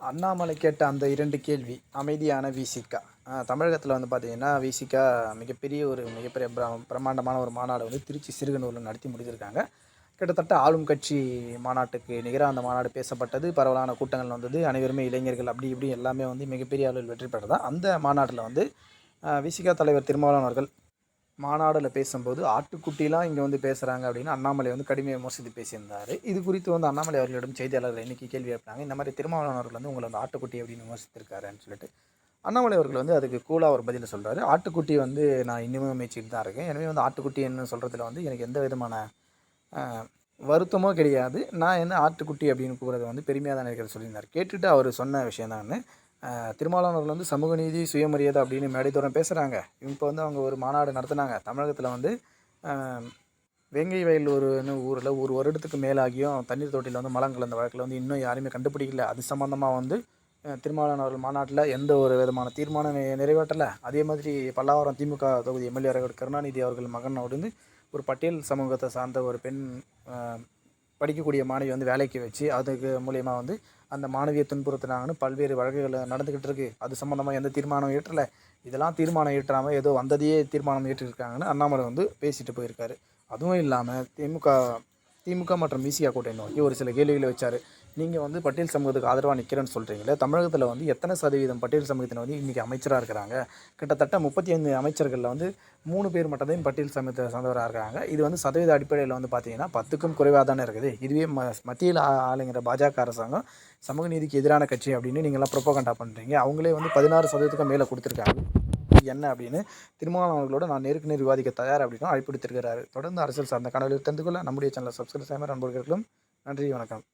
அண்ணாமலை கேட்ட அந்த 2 கேள்வி அமைதியான விசிகா. தமிழகத்தில வந்து பார்த்தீங்கன்னா, விசிகா மிகப்பெரிய பிரம்மாண்டமான ஒரு மாநாடு வந்து திருச்சி சிறுகனூரில் நடத்தி முடிச்சிருக்காங்க. கிட்டத்தட்ட ஆளும் கட்சி மாநாட்டுக்கு நிகரா அந்த மாநாடு பேசப்பட்டது. பரவலான கூட்டங்கள் வந்தது. அனைவருமே இளைஞர்கள் அப்படி இப்படி எல்லாமே வந்து மிகப்பெரிய அளவில் வெற்றி பெற்றதா. அந்த மாநாட்டில வந்து விசிகா தலைவர் திருமாவளவன் அவர்கள் மாநாடுல பேசும்போது, ஆட்டுக்குட்டிலாம் இங்க வந்து பேசுறாங்க அப்படின்னு அண்ணாமலை வந்து கடுமையா விமர்சித்து பேசியிருந்தாரு. இது குறித்து வந்து அண்ணாமலை அவர்களிடம் செய்தியாளர்கள் இன்னைக்கு கேள்வி எழுப்புனாங்க. இந்த மாதிரி திருமாவளவன் அவர்கள் வந்து உங்கள வந்து ஆட்டுக்குட்டி அப்படின்னு விமர்சித்திருக்காருன்னு சொல்லிட்டு. அண்ணாமலை அவர்கள் வந்து அதுக்கு கூலா ஒரு பதில சொல்றாரு. ஆட்டுக்குட்டி வந்து நான் இன்னமும் மேய்ச்சிட்டு தான் இருக்கேன். எனவே வந்து ஆட்டுக்குட்டின்னு சொல்றதுல வந்து எனக்கு எந்த விதமான அ வருத்தமோ கிடையாது. நான் என்ன ஆட்டுக்குட்டி அப்படின்னு கூப்பிடுறது வந்து பெருமையா தான் நினைக்கிறேன்னு சொல்லியிருந்தாரு. கேட்டுட்டு அவர் சொன்ன விஷயம் தான் திருமாவளவன் அவர்கள் வந்து சமூக நீதி, சுயமரியாதை அப்படின்னு மேடைத்தோறும் பேசுகிறாங்க. இப்போ வந்து அவங்க ஒரு மாநாடு நடத்துனாங்க. தமிழகத்தில் வந்து வேங்கை வயலூர்னு ஊரில் ஒரு வருடத்துக்கு மேலாகியும் தண்ணீர் தொட்டியில் வந்து மலம் கலந்த வழக்கில் வந்து இன்னும் யாருமே கண்டுபிடிக்கல. அது சம்மந்தமாக வந்து திருமாவளவன் அவர்கள் மாநாட்டில் எந்த ஒரு விதமான தீர்மானம் நிறைவேற்றலை. அதே மாதிரி பல்லாவரம் திமுக தொகுதி எம்எல்ஏ கருணாநிதி அவர்கள் மகன் வந்து ஒரு பட்டியல் சமூகத்தை சார்ந்த ஒரு பெண் படிக்கக்கூடிய மாணவி வந்து வேலைக்கு வச்சு அதுக்கு மூலயமா வந்து அந்த மாணவியை துன்புறுத்தினாங்கன்னு பல்வேறு வழக்குகள் நடந்துக்கிட்டு இருக்குது. அது சம்மந்தமாக எந்த தீர்மானம் ஏற்றலை. இதெல்லாம் தீர்மானம் ஏற்றாமல் ஏதோ வந்ததையே தீர்மானம் ஏற்றிருக்காங்கன்னு அண்ணாமலை வந்து பேசிட்டு போயிருக்காரு. அதுவும் இல்லாமல் திமுக மற்றும் விசிகா கூட்டணி நோக்கி ஒரு சில கேள்விகளை வச்சார். நீங்கள் வந்து பட்டியல் சமூகத்துக்கு ஆதரவாக நிற்கிறேன்னு சொல்கிறீங்களே, தமிழகத்தில் வந்து எத்தனை சதவீதம் பட்டியல் சமூகத்தினர் வந்து இன்றைக்கி அமைச்சராக இருக்கிறாங்க? கிட்டத்தட்ட 35 அமைச்சர்களில் வந்து 3 பேர் மட்டும்தான் பட்டியல் சமூகத்தை சார்ந்தவராக இருக்காங்க. இது வந்து சதவீத அடிப்படையில் வந்து பார்த்தீங்கன்னா 10க்கும் குறைவாக தானே இருக்குது. இதுவே மத்தியில் ஆளுங்கிற பாஜக அரசாங்கம் சமூக நீதிக்கு எதிரான கட்சி அப்படின்னு நீங்கள்லாம் ப்ரொபோகண்டா பண்ணுறீங்க. அவங்களே வந்து 16% மேலே கொடுத்துருக்காங்க. என்ன அப்படின்னு திருமாவளவன் அவர்களோட நான் நேருக்கு நேர் விவாதிக்க தயார் அப்படின்னு அழைப்பு விடுத்திருக்கிறாரு. தொடர்ந்து அரசியல் சார்ந்த கனவுகளை தெரிந்து கொள்ள நம்முடைய சேனலை சப்ஸ்கிரைப் செய்ய நண்பர்களுக்கும் நன்றி, வணக்கம்.